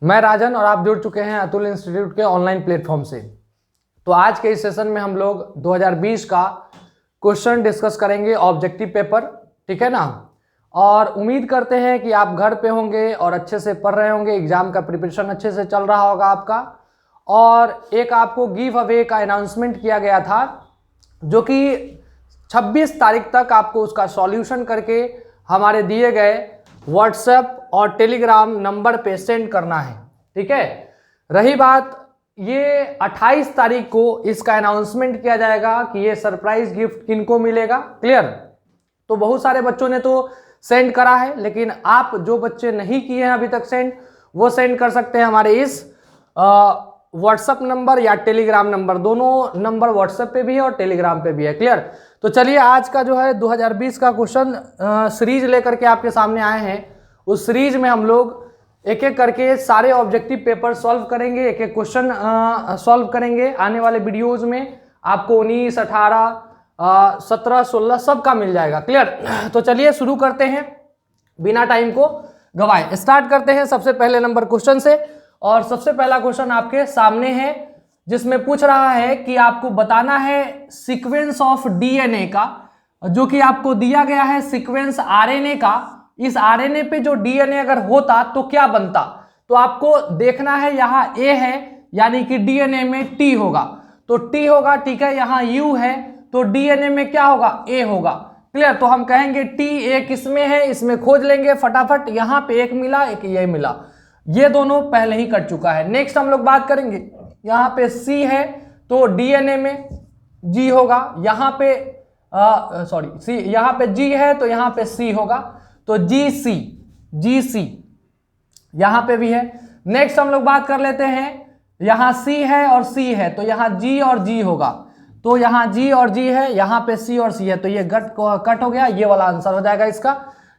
मैं राजन और आप जुड़ चुके हैं अतुल इंस्टीट्यूट के ऑनलाइन प्लेटफॉर्म से। तो आज के इस सेशन में हम लोग 2020 का क्वेश्चन डिस्कस करेंगे, ऑब्जेक्टिव पेपर, ठीक है ना। और उम्मीद करते हैं कि आप घर पे होंगे और अच्छे से पढ़ रहे होंगे, एग्जाम का प्रिपरेशन अच्छे से चल रहा होगा आपका। और एक आपको गिव अवे का अनाउंसमेंट किया गया था जो कि 26 तारीख तक आपको उसका सॉल्यूशन करके हमारे दिए गए व्हाट्सएप और टेलीग्राम नंबर पे सेंड करना है, ठीक है। रही बात, ये 28 तारीख को इसका अनाउंसमेंट किया जाएगा कि ये सरप्राइज गिफ्ट किनको मिलेगा, क्लियर। तो बहुत सारे बच्चों ने तो सेंड करा है, लेकिन आप जो बच्चे नहीं किए हैं अभी तक सेंड, वो सेंड कर सकते हैं हमारे इस व्हाट्सएप नंबर या टेलीग्राम नंबर। दोनों नंबर व्हाट्सएप पे भी है और टेलीग्राम पे भी है, क्लियर। तो चलिए आज का जो है 2020 का क्वेश्चन सीरीज लेकर के आपके सामने आए हैं। उस सीरीज में हम लोग एक एक करके सारे ऑब्जेक्टिव पेपर सॉल्व करेंगे, एक एक क्वेश्चन सॉल्व करेंगे। आने वाले वीडियोज में आपको 19, 18, 17, 16 सबका मिल जाएगा, क्लियर। तो चलिए शुरू करते हैं बिना टाइम को गवाए। स्टार्ट करते हैं सबसे पहले नंबर क्वेश्चन से। और सबसे पहला क्वेश्चन आपके सामने है जिसमें पूछ रहा है कि आपको बताना है सीक्वेंस ऑफ डीएनए का, जो कि आपको दिया गया है सीक्वेंस आरएनए का। इस आरएनए पे जो डीएनए अगर होता तो क्या बनता। तो आपको देखना है, यहाँ ए है यानी कि डीएनए में टी होगा, तो टी होगा, ठीक है। यहाँ यू है तो डीएनए में क्या होगा, ए होगा, क्लियर। तो हम कहेंगे टी ए किसमें है, इसमें खोज लेंगे फटाफट। यहाँ पे एक मिला, एक ये मिला, ये दोनों पहले ही कट चुका है। नेक्स्ट हम लोग बात करेंगे, यहाँ पे सी है तो डीएनए में जी होगा, यहाँ पे सी, यहाँ पे जी है तो यहाँ पे सी होगा, तो जी सी यहाँ पे भी है। नेक्स्ट हम लोग बात कर लेते हैं, यहाँ सी है और सी है तो यहाँ जी और जी होगा, तो यहाँ जी और जी है, यहाँ पे सी और सी है, तो ये कट हो गया, ये वाला आंसर हो जाएगा इसका,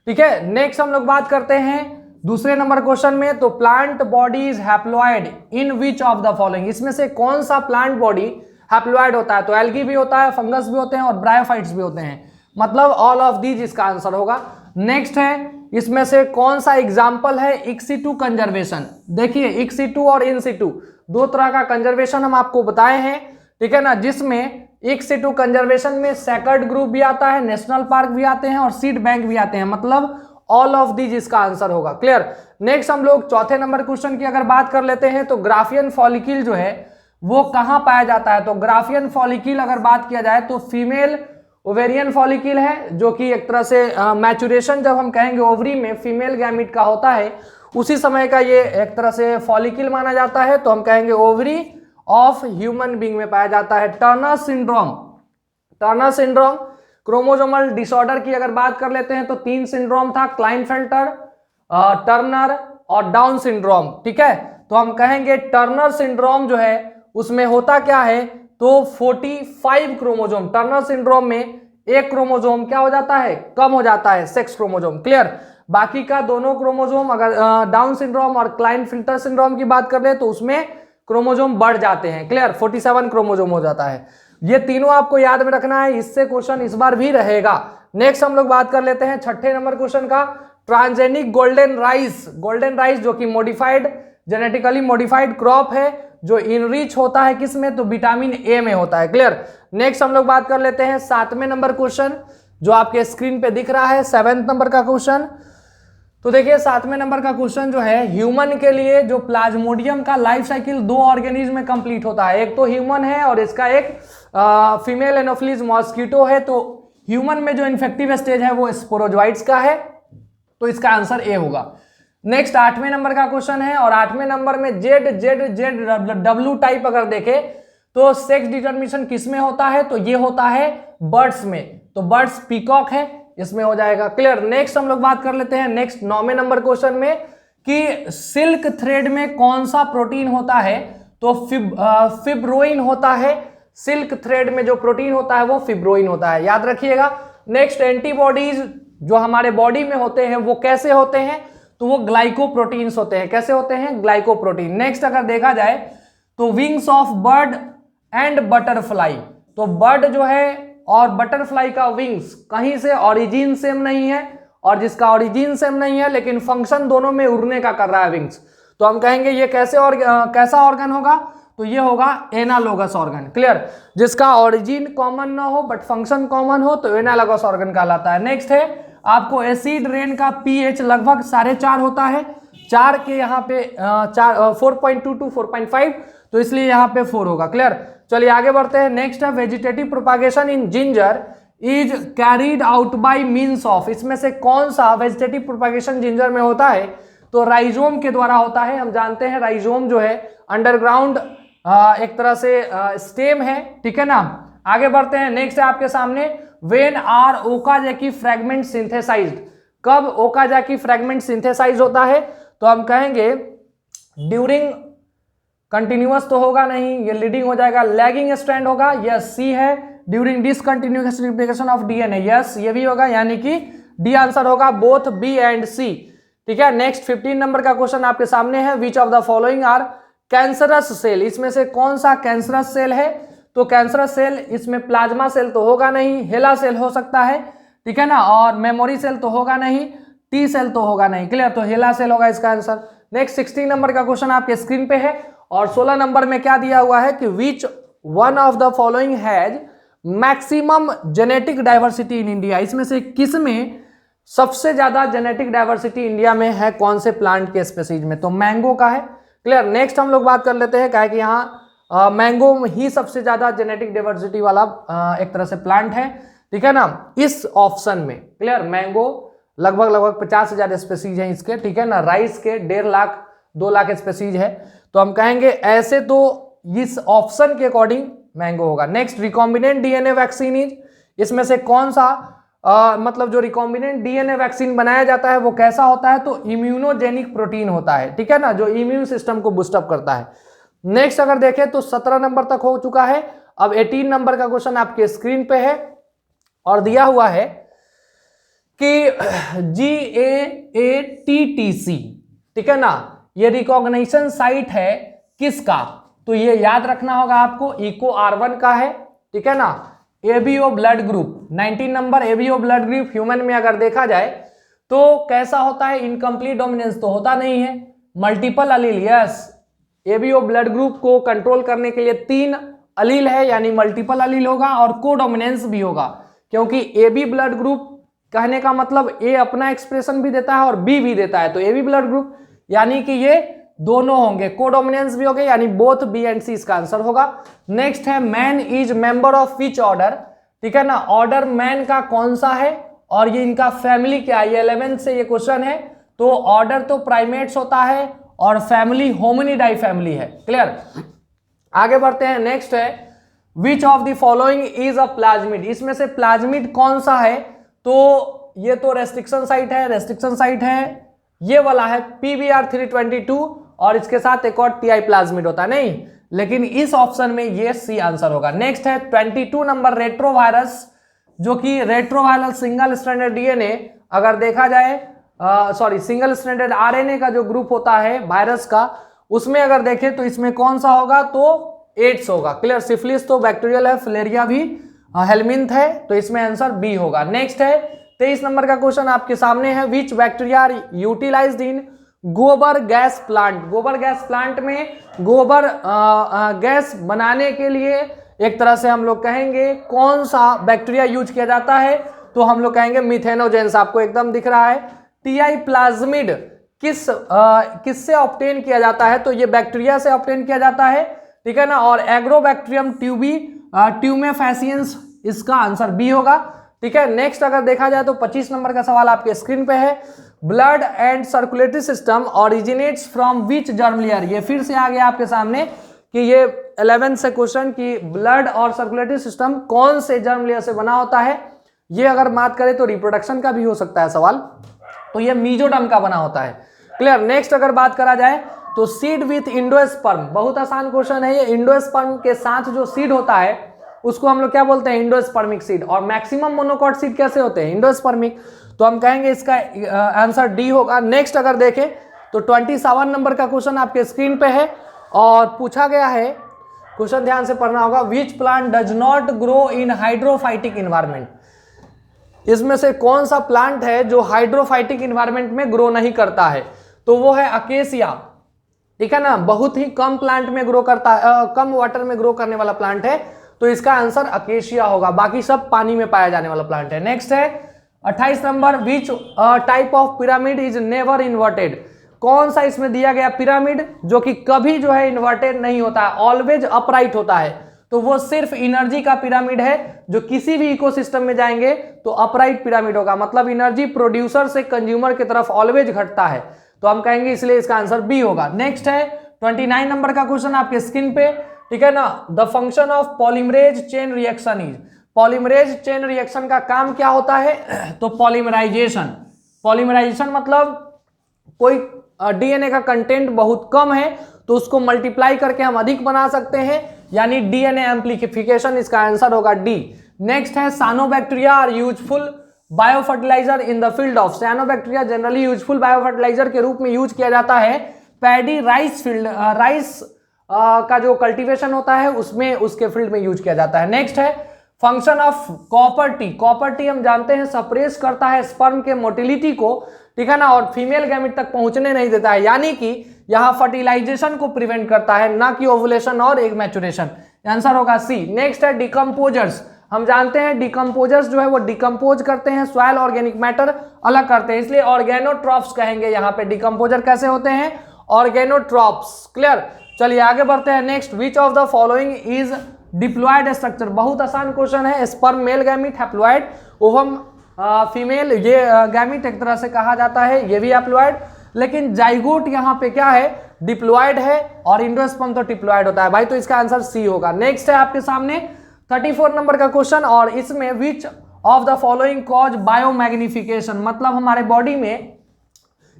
ठीक है। नेक्स्ट हम लोग बात करते हैं दूसरे नंबर क्वेश्चन में। तो plant body is haploid in which of the following, इसमें से कौन सा प्लांट बॉडी हैप्लॉइड होता है। तो एल्गी भी होता है, फंगस भी होते हैं और ब्रायोफाइट्स भी होते हैं, मतलब ऑल ऑफ दीज इसका आंसर होगा। नेक्स्ट है, इसमें से कौन सा एग्जाम्पल है इक्सिटू कंजर्वेशन। देखिए इक्सिटू और इनसिटू दो तरह का कंजर्वेशन हम आपको बताए हैं, ठीक है ना, जिसमें इक्सिटू कंजर्वेशन में सेकर्ड ग्रुप भी आता है, नेशनल पार्क भी आते हैं और सीड बैंक भी आते हैं, मतलब ऑल ऑफ दीज इसका आंसर होगा, क्लियर। नेक्स्ट हम लोग चौथे नंबर क्वेश्चन की अगर बात कर लेते हैं, तो ग्राफियन फॉलिकल जो है वो कहां पाया जाता है। तो ग्राफियन फॉलिकल अगर बात किया जाए तो फीमेल ओवेरियन फॉलिकल है, जो कि एक तरह से मैचुरेशन जब हम कहेंगे ओवरी में फीमेल गैमिट का होता है, उसी समय का ये एक तरह से फॉलिकल माना जाता है, तो हम कहेंगे ओवरी ऑफ ह्यूमन बींग में पाया जाता है। टर्नर सिंड्रोम क्रोमोसोमल डिसऑर्डर की अगर बात कर लेते हैं तो 3 सिंड्रोम था, क्लाइनफेल्टर, टर्नर और डाउन सिंड्रोम, ठीक है। तो हम कहेंगे टर्नर सिंड्रोम जो है उसमें होता क्या है, तो 45 क्रोमोसोम, टर्नर सिंड्रोम में एक क्रोमोसोम क्या हो जाता है, कम हो जाता है, सेक्स क्रोमोसोम, क्लियर। बाकी का दोनों क्रोमोसोम, अगर डाउन सिंड्रोम और क्लाइनफेल्टर सिंड्रोम की बात कर ले तो उसमें क्रोमोसोम बढ़ जाते हैं, क्लियर, 47 क्रोमोसोम हो जाता है। ये तीनों आपको याद में रखना है, इससे क्वेश्चन इस बार भी रहेगा। नेक्स्ट हम लोग बात कर लेते हैं छठे नंबर क्वेश्चन का, ट्रांसजेनिक गोल्डन राइस जो कि मॉडिफाइड, जेनेटिकली मॉडिफाइड क्रॉप है, जो इनरिच होता है किसमें, तो विटामिन ए में होता है, क्लियर। नेक्स्ट हम लोग बात कर लेते हैं 7वें नंबर क्वेश्चन, जो आपके स्क्रीन पे दिख रहा है 7th नंबर का क्वेश्चन। तो देखिए 7वें नंबर का क्वेश्चन जो है, ह्यूमन के लिए जो प्लाज्मोडियम का लाइफ साइकिल 2 ऑर्गेनिज्म में कंप्लीट होता है, एक तो ह्यूमन है और इसका एक फीमेल एनोफिलीज मॉस्किटो है। तो ह्यूमन में जो इन्फेक्टिव स्टेज है वो स्पोरोजोइट्स का है, तो इसका आंसर ए होगा। नेक्स्ट 8वें नंबर का क्वेश्चन है, और 8वें नंबर में जेड डब्ल्यू टाइप अगर देखे तो सेक्स डिटर्मिनेशन किस में होता है, तो ये होता है बर्ड्स में, तो बर्ड्स पीकॉक है, इसमें हो जाएगा, क्लियर। नेक्स्ट हम लोग बात कर लेते हैं नेक्स्ट 9वें नंबर क्वेश्चन में कि सिल्क थ्रेड में कौन सा प्रोटीन होता है, तो फिब्रोइन होता है। सिल्क थ्रेड में जो प्रोटीन होता है वो फिब्रोइन होता है, याद रखिएगा। नेक्स्ट एंटीबॉडीज जो हमारे बॉडी में होते हैं वो कैसे होते हैं, तो वो ग्लाइकोप्रोटीन्स होते हैं, कैसे होते हैं, ग्लाइकोप्रोटीन। नेक्स्ट अगर देखा जाए तो wings of bird and butterfly, तो बर्ड जो है और बटरफ्लाई का विंग्स कहीं से ऑरिजिन सेम नहीं है, और जिसका ऑरिजिन सेम नहीं है लेकिन फंक्शन दोनों में उड़ने का कर रहा है विंग्स, तो हम कहेंगे ये कैसा ऑर्गन होगा, तो ये होगा एनालोगस ऑर्गन। क्लियर, जिसका ओरिजिन कॉमन ना हो बट फंक्शन कॉमन हो तो एनालोगस ऑर्गन कहलाता है। नेक्स्ट है आपको एसिड रेन का पीएच लगभग 4.5 होता है, 4 के यहाँ पे 4.2 to 4.5, तो इसलिए यहाँ पे 4 होगा। क्लियर, चलिए आगे बढ़ते हैं। नेक्स्ट है vegetative propagation in ginger is carried out by means of, इसमें से कौन सा वेजिटेटिव प्रोपागेशन जिंजर में होता है, तो राइजोम के द्वारा होता है। हम जानते हैं राइजोम जो है अंडरग्राउंड एक तरह से स्टेम है, ठीक है ना। आगे बढ़ते हैं। नेक्स्ट है आपके सामने when are Okazaki fragment synthesised, कब ओकाजाकी फ्रैगमेंट सिंथेसाइज होता है, तो हम कहेंगे ड्यूरिंग, कंटिन्यूअस तो होगा नहीं, ये लीडिंग हो जाएगा, लैगिंग स्ट्रैंड होगा, यस सी है, during discontinuous replication of DNA, yes ये भी होगा, यानी कि डी आंसर होगा, बोथ बी एंड सी। ठीक है, नेक्स्ट 15 नंबर का क्वेश्चन आपके सामने है, which of the following are cancerous cell, इसमें से कौन सा कैंसरस सेल है, तो कैंसरस सेल इसमें प्लाज्मा सेल तो होगा नहीं, हेला सेल हो सकता है, ठीक है ना, और मेमोरी सेल तो होगा नहीं, टी सेल तो होगा नहीं। क्लियर, तो हेला सेल होगा इसका आंसर। नेक्स्ट 16 नंबर का क्वेश्चन आपके स्क्रीन पे है और 16 नंबर में क्या दिया हुआ है कि which one of the following has maximum genetic diversity in India, इसमें से किस में सबसे ज्यादा जेनेटिक डाइवर्सिटी इंडिया में है, कौन से प्लांट के स्पीसीज में, तो मैंगो का है। क्लियर, नेक्स्ट हम लोग बात कर लेते हैं, क्या कि यहाँ मैंगो ही सबसे ज्यादा जेनेटिक डाइवर्सिटी वाला एक तरह से प्लांट है, ठीक है ना, इस ऑप्शन में। क्लियर, मैंगो लगभग 50,000 स्पीसीज हैं इसके, ठीक है ना, राइस के 1.5 लाख 2 लाख स्पीसीज है, तो हम कहेंगे ऐसे तो इस ऑप्शन के अकॉर्डिंग मैंगो होगा। Next recombinant DNA vaccine is, इसमें से कौन सा मतलब जो रिकॉम्बिनेंट डीएनए वैक्सीन बनाया जाता है वो कैसा होता है, तो इम्यूनोजेनिक प्रोटीन होता है, ठीक है ना, जो इम्यून सिस्टम को बूस्टअप करता है। नेक्स्ट अगर देखें तो 17 नंबर तक हो चुका है, अब 18 नंबर का क्वेश्चन आपके स्क्रीन पे है और दिया हुआ है कि GAATTC, ठीक है ना, ये रिकॉग्निशन साइट है किसका, तो ये याद रखना होगा आपको, इको R1 का है, ठीक है ना, ABO blood group 19 number, ABO blood group human में अगर देखा जाए तो कैसा होता है, इनकम्प्लीट डोमिनेंस तो होता नहीं है, multiple allele, yes, ABO blood group को कंट्रोल करने के लिए 3 अलील है, यानी मल्टीपल अलील होगा और कोडोमिनेंस भी होगा, क्योंकि एबी ब्लड ग्रुप कहने का मतलब ए अपना एक्सप्रेशन भी देता है और बी भी देता है, तो एबी ब्लड ग्रुप यानी कि ये दोनों होंगे, कोडोमिनेंस भी होंगे, यानी बोथ बी एंड सी इसका आंसर होगा। नेक्स्ट है man is member of which order, ठीक है ना, ऑर्डर मैन का कौन सा है और ये इनका फैमिली क्या है, ये 11th से ये क्वेश्चन है, तो ऑर्डर तो प्राइमेट्स होता है और फैमिली होमिनिडाई फैमिली है। क्लियर, आगे बढ़ते हैं। नेक्स्ट है which of the following is a plasmid, इसमें से प्लाज्मिड कौन सा है, तो ये तो रेस्ट्रिक्शन साइट है, रेस्ट्रिक्शन साइट है ये वाला है PBR 322 और इसके साथ एक और TI प्लाज्मिड होता है, नहीं, लेकिन इस ऑप्शन में ये सी आंसर होगा। नेक्स्ट है 22 नंबर रेट्रोवायरस, जो कि रेट्रोवायरल सिंगल स्ट्रैंडेड डीएनए अगर देखा जाए सिंगल स्ट्रैंडेड आरएनए का जो ग्रुप होता है वायरस का, उसमें अगर देखें तो इसमें कौन सा होगा, तो एड्स होगा। क्लियर, सिफिलिस तो बैक्टीरियल है, फिलेरिया भी हेलमिंथ है, तो इसमें आंसर बी होगा। नेक्स्ट है 23 नंबर का क्वेश्चन आपके सामने है, विच बैक्टीरिया आर यूटिलाइज्ड इन गोबर गैस प्लांट, गोबर गैस प्लांट में गोबर गैस बनाने के लिए एक तरह से हम लोग कहेंगे कौन सा बैक्टीरिया यूज किया जाता है, तो हम लोग कहेंगे मिथेनोजेंस, आपको एकदम दिख रहा है। TI प्लाज्मिड किससे ऑब्टेन किया जाता है, तो ये बैक्टीरिया से ऑब्टेन किया जाता है, ठीक है ना, और एग्रोबैक्टीरियम ट्यूमेफैसियंस इसका आंसर बी होगा, ठीक है। नेक्स्ट अगर देखा जाए तो 25 नंबर का सवाल आपके स्क्रीन पे है, blood and circulatory system originates from which germ layer, ये फिर से आ गया आपके सामने कि ये 11th से क्वेश्चन की ब्लड और सर्कुलेटरी सिस्टम कौन से जर्म लेयर से बना होता है, ये अगर बात करें तो रिप्रोडक्शन का भी हो सकता है सवाल, तो ये मीजोडर्म का बना होता है। क्लियर, नेक्स्ट अगर बात करा जाए तो सीड विथ इंडोस्पर्म, बहुत आसान क्वेश्चन है ये, इंडोस्पर्म के साथ जो सीड होता है उसको हम लोग क्या बोलते हैं, इंडोस्पर्मिक सीड, और मैक्सिमम मोनोकॉट सीड कैसे होते हैं, इंडोस्पर्मिक, तो हम कहेंगे इसका आंसर डी होगा। नेक्स्ट अगर देखें तो 27 नंबर का क्वेश्चन आपके स्क्रीन पे है और पूछा गया है, क्वेश्चन ध्यान से पढ़ना होगा, which plant does not grow in hydrophytic environment, इसमें से कौन सा प्लांट है जो हाइड्रोफाइटिक इन्वायरमेंट में ग्रो नहीं करता है, तो वो है अकेसिया, ठीक है ना, बहुत ही कम प्लांट में ग्रो करता है, कम वाटर में ग्रो करने वाला प्लांट है, तो इसका आंसर अकेशिया होगा। बाकी सब पानी में पाया जाने वाला प्लांट है। नेक्स्ट है 28 number, which type of pyramid is never inverted. कौन सा इसमें दिया गया पिरामिड जो कि कभी जो है इन्वर्टेड नहीं होता है, ऑलवेज अपराइट होता है, तो वो सिर्फ एनर्जी का पिरामिड है, जो किसी भी इकोसिस्टम में जाएंगे तो अपराइट पिरामिड होगा, मतलब एनर्जी प्रोड्यूसर से कंज्यूमर की तरफ ऑलवेज घटता है, तो हम कहेंगे इसलिए इसका आंसर बी होगा। नेक्स्ट है 29 नंबर का क्वेश्चन आपके स्क्रीन पे, ठीक है ना, the function of polymerase chain reaction is. Polymerase chain reaction का काम क्या होता है, तो पॉलीमराइजेशन। पॉलीमराइजेशन मतलब कोई डीएनए का कंटेंट बहुत कम है तो उसको मल्टीप्लाई करके हम अधिक बना सकते हैं, यानी डीएनए एम्प्लीफिकेशन, इसका आंसर होगा डी। नेक्स्ट है cyanobacteria are useful biofertiliser in the field of. Cyanobacteria generally useful biofertiliser के रूप में यूज किया जाता है पैडी राइस फील्ड, राइस का जो कल्टीवेशन होता है उसमें, उसके फील्ड में यूज किया जाता है। नेक्स्ट है function of copper T. Copper T हम जानते हैं सप्रेस करता है स्पर्म के मोटिलिटी को, ठीक है ना, और फीमेल गैमेट तक पहुंचने नहीं देता है, यानी कि यहां फर्टिलाइजेशन को प्रिवेंट करता है, ना कि ओवुलेशन और एग मैचुरेशन। आंसर होगा सी। नेक्स्ट है डिकम्पोजर्स। हम जानते हैं डिकम्पोजर्स जो है वो डिकम्पोज करते हैं, सॉइल ऑर्गेनिक मैटर अलग करते हैं, इसलिए ऑर्गेनोट्रॉप्स कहेंगे यहाँ पे। डिकम्पोजर कैसे होते हैं, ऑर्गेनोट्रॉप्स। क्लियर, चलिए आगे बढ़ते हैं। Next, which of the following is diploid structure. बहुत आसान क्वेश्चन है। Sperm male gamete haploid, ovum female ये गैमीट एक तरह से कहा जाता है, ये भी हैप्लॉयड, लेकिन जाइगोट यहाँ पे क्या है, डिप्लॉयड है, और इंडोस्पर्म तो डिप्लॉयड होता है भाई, तो इसका आंसर सी होगा। नेक्स्ट है आपके सामने 34 नंबर का क्वेश्चन, और इसमें विच of the following cause biomagnification. मतलब हमारे बॉडी में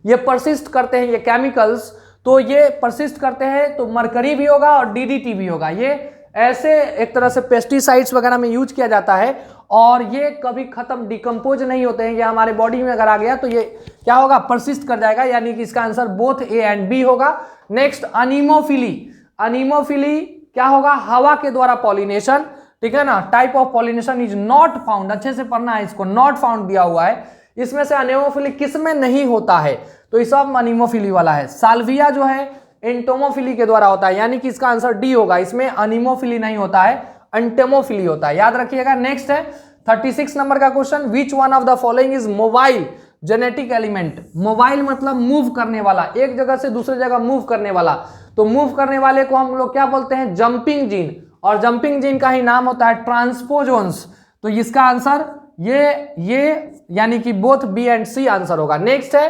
ये परसिस्ट करते हैं ये केमिकल्स, तो ये परसिस्ट करते हैं तो मरकरी भी होगा और डीडीटी भी होगा। ये ऐसे एक तरह से पेस्टिसाइड्स वगैरह में यूज किया जाता है, और ये कभी खत्म डिकम्पोज नहीं होते हैं। ये हमारे बॉडी में अगर आ गया तो ये क्या होगा, परसिस्ट कर जाएगा, यानी कि इसका answer both A and B होगा। Next anemophily. अनीमोफिली क्या होगा, हवा के द्वारा पॉलिनेशन, ठीक है ना। Type of pollination is not found, अच्छे से पढ़ना है इसको, नॉट फाउंड दिया हुआ है। इसमें से अनीमोफिली किस में नहीं होता है, तो इस सब अनीमोफिली वाला है। साल्विया जो है एंटोमोफिली के द्वारा होता है, यानी कि इसका आंसर डी होगा। इसमें अनीमोफिली नहीं होता है, एंटेमोफिली होता है, याद रखिएगा। नेक्स्ट है 36 नंबर का question, which one of the following is mobile genetic element. Mobile मतलब मूव करने वाला, एक जगह से दूसरे जगह मूव करने वाला, तो मूव करने वाले को हम लोग क्या बोलते हैं, जंपिंग जीन, और जंपिंग जीन का ही नाम होता है ट्रांसपोजोन्स। तो इसका आंसर ये यानी कि both B and C answer होगा। नेक्स्ट है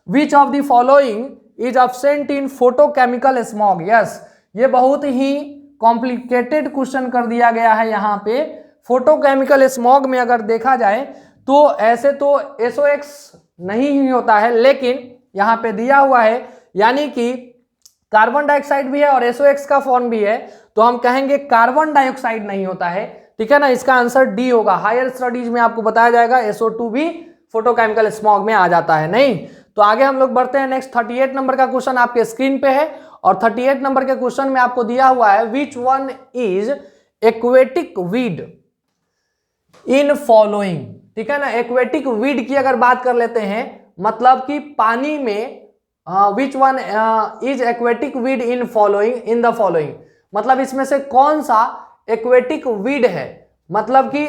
which of the following is absent in photochemical smog. Yes, ये बहुत ही कॉम्प्लिकेटेड क्वेश्चन कर दिया गया है यहाँ पे। फोटोकेमिकल स्मॉग में अगर देखा जाए तो ऐसे तो SOX नहीं ही होता है, लेकिन यहाँ पे दिया हुआ है, यानी कि कार्बन डाइऑक्साइड भी है और SOX का फॉर्म भी है, तो हम कहेंगे कार्बन डाइऑक्साइड नहीं होता है, ठीक है ना। इसका आंसर डी होगा। हायर स्टडीज में आपको बताया जाएगा SO2 भी फोटोकेमिकल स्मॉग में आ जाता है, नहीं। तो आगे हम लोग बढ़ते हैं। नेक्स्ट 38 नंबर का क्वेश्चन आपके स्क्रीन पे है, और 38 नंबर के क्वेश्चन में आपको दिया हुआ है which one is aquatic weed in following, ठीक है ना। एक्वेटिक वीड की अगर बात कर लेते हैं, मतलब कि पानी में which one is aquatic weed in following, in the following, मतलब इसमें से कौन सा एक्वेटिक वीड है, मतलब कि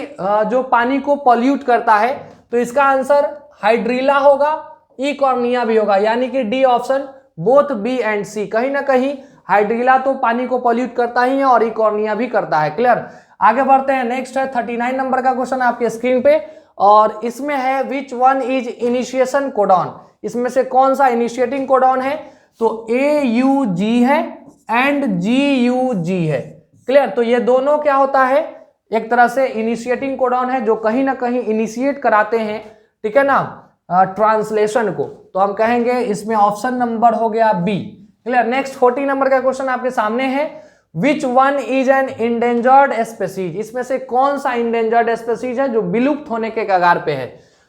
जो पानी को पॉल्यूट करता है, तो इसका आंसर हाइड्रीला होगा, इकॉर्निया भी होगा, यानी कि D option, both B and C. कहीं ना कहीं हाइड्रीला तो पानी को पॉल्यूट करता ही है और इकॉर्निया भी करता है। क्लियर, आगे बढ़ते हैं। नेक्स्ट है 39 नंबर का क्वेश्चन आपके स्क्रीन पे, और इसमें है which one is initiation codon. इसमें से कौन सा इनिशिएटिंग कोडॉन है, तो AUG है एंड GUG है। क्लियर, तो ये दोनों क्या होता है, एक तरह से इनिशिएटिंग कोडॉन है, जो कहीं ना कहीं इनिशिएट कराते हैं, ठीक है ना, ट्रांसलेशन को। तो हम कहेंगे इसमें ऑप्शन नंबर हो गया बी। क्लियर। नेक्स्ट 40 नंबर का क्वेश्चन आपके सामने है, which one is an endangered species. इसमें से कौन सा इंडेंजर्ड स्पेसीज है जो विलुप्त होने के कगार पे है,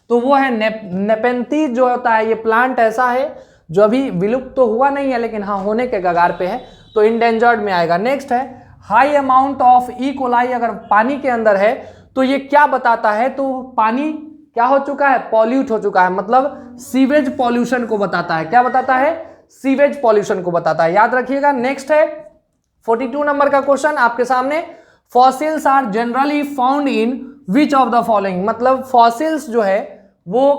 तो वो है नेपेंथीज जो होता है। ये प्लांट ऐसा है जो अभी विलुप्त तो हुआ नहीं है, लेकिन हाँ होने के कगार पे है, तो इंडेंजर्ड में आएगा। नेक्स्ट है high amount of E coli अगर पानी के अंदर है तो ये क्या बताता है, तो पानी क्या हो चुका है, पॉल्यूट हो चुका है, मतलब सीवेज पॉल्यूशन को बताता है। क्या बताता है, सीवेज पॉल्यूशन को बताता है, याद रखिएगा। नेक्स्ट है 42 नंबर का क्वेश्चन आपके सामने, fossils are generally found in which of the following, मतलब फॉसिल्स जो है वो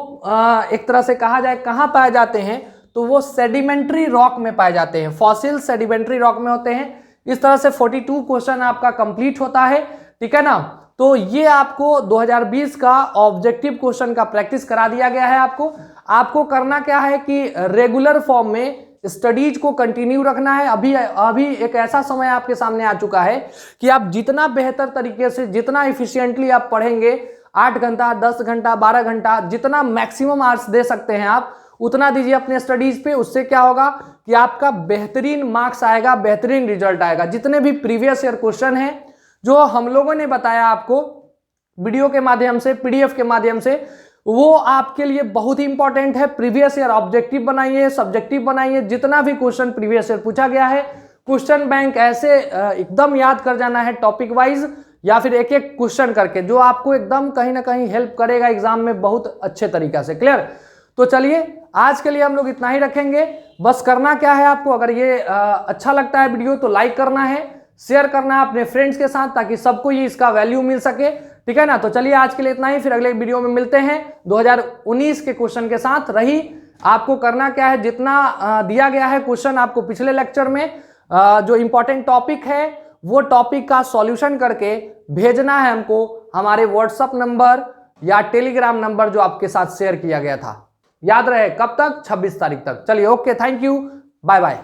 एक तरह से कहा जाए कहां पाए जाते हैं, तो वो सेडिमेंट्री रॉक में पाए जाते हैं, फॉसिल सेडिमेंट्री रॉक में होते हैं। इस तरह से 42 क्वेश्चन आपका कंप्लीट होता है, ठीक है ना। तो ये आपको 2020 का ऑब्जेक्टिव क्वेश्चन का प्रैक्टिस करा दिया गया है। आपको करना क्या है कि रेगुलर फॉर्म में स्टडीज को कंटिन्यू रखना है। अभी एक ऐसा समय आपके सामने आ चुका है कि आप जितना बेहतर तरीके से, जितना इफिशिएंटली आप पढ़ेंगे, 8 घंटा, 10 घंटा, 12 घंटा, जितना मैक्सिमम आवर्स दे सकते हैं आप उतना दीजिए अपने स्टडीज पे। उससे क्या होगा कि आपका बेहतरीन मार्क्स आएगा, बेहतरीन रिजल्ट आएगा। जितने भी प्रीवियस ईयर क्वेश्चन हैं जो हम लोगों ने बताया आपको वीडियो के माध्यम से, पीडीएफ के माध्यम से, वो आपके लिए बहुत ही इंपॉर्टेंट है। प्रीवियस ईयर ऑब्जेक्टिव बनाइए, सब्जेक्टिव बनाइए, जितना भी क्वेश्चन प्रीवियस ईयर पूछा गया है, क्वेश्चन बैंक ऐसे एकदम याद कर जाना है टॉपिक वाइज, या फिर एक एक क्वेश्चन करके, जो आपको एकदम कहीं ना कहीं हेल्प करेगा एग्जाम में बहुत अच्छे तरीके से। क्लियर? तो चलिए आज के लिए हम लोग इतना ही रखेंगे। बस करना क्या है आपको, अगर ये अच्छा लगता है वीडियो तो लाइक करना है, शेयर करना है अपने फ्रेंड्स के साथ, ताकि सबको ये इसका वैल्यू मिल सके, ठीक है ना। तो चलिए आज के लिए इतना ही, फिर अगले वीडियो में मिलते हैं 2019 के क्वेश्चन के साथ। रही आपको करना क्या है, जितना दिया गया है क्वेश्चन आपको पिछले लेक्चर में, जो इंपॉर्टेंट टॉपिक है वो टॉपिक का सॉल्यूशन करके भेजना है हमको हमारे व्हाट्सएप नंबर या टेलीग्राम नंबर जो आपके साथ शेयर किया गया था। याद रहे कब तक? 26 तारीख तक। चलिए okay, thank you, bye bye.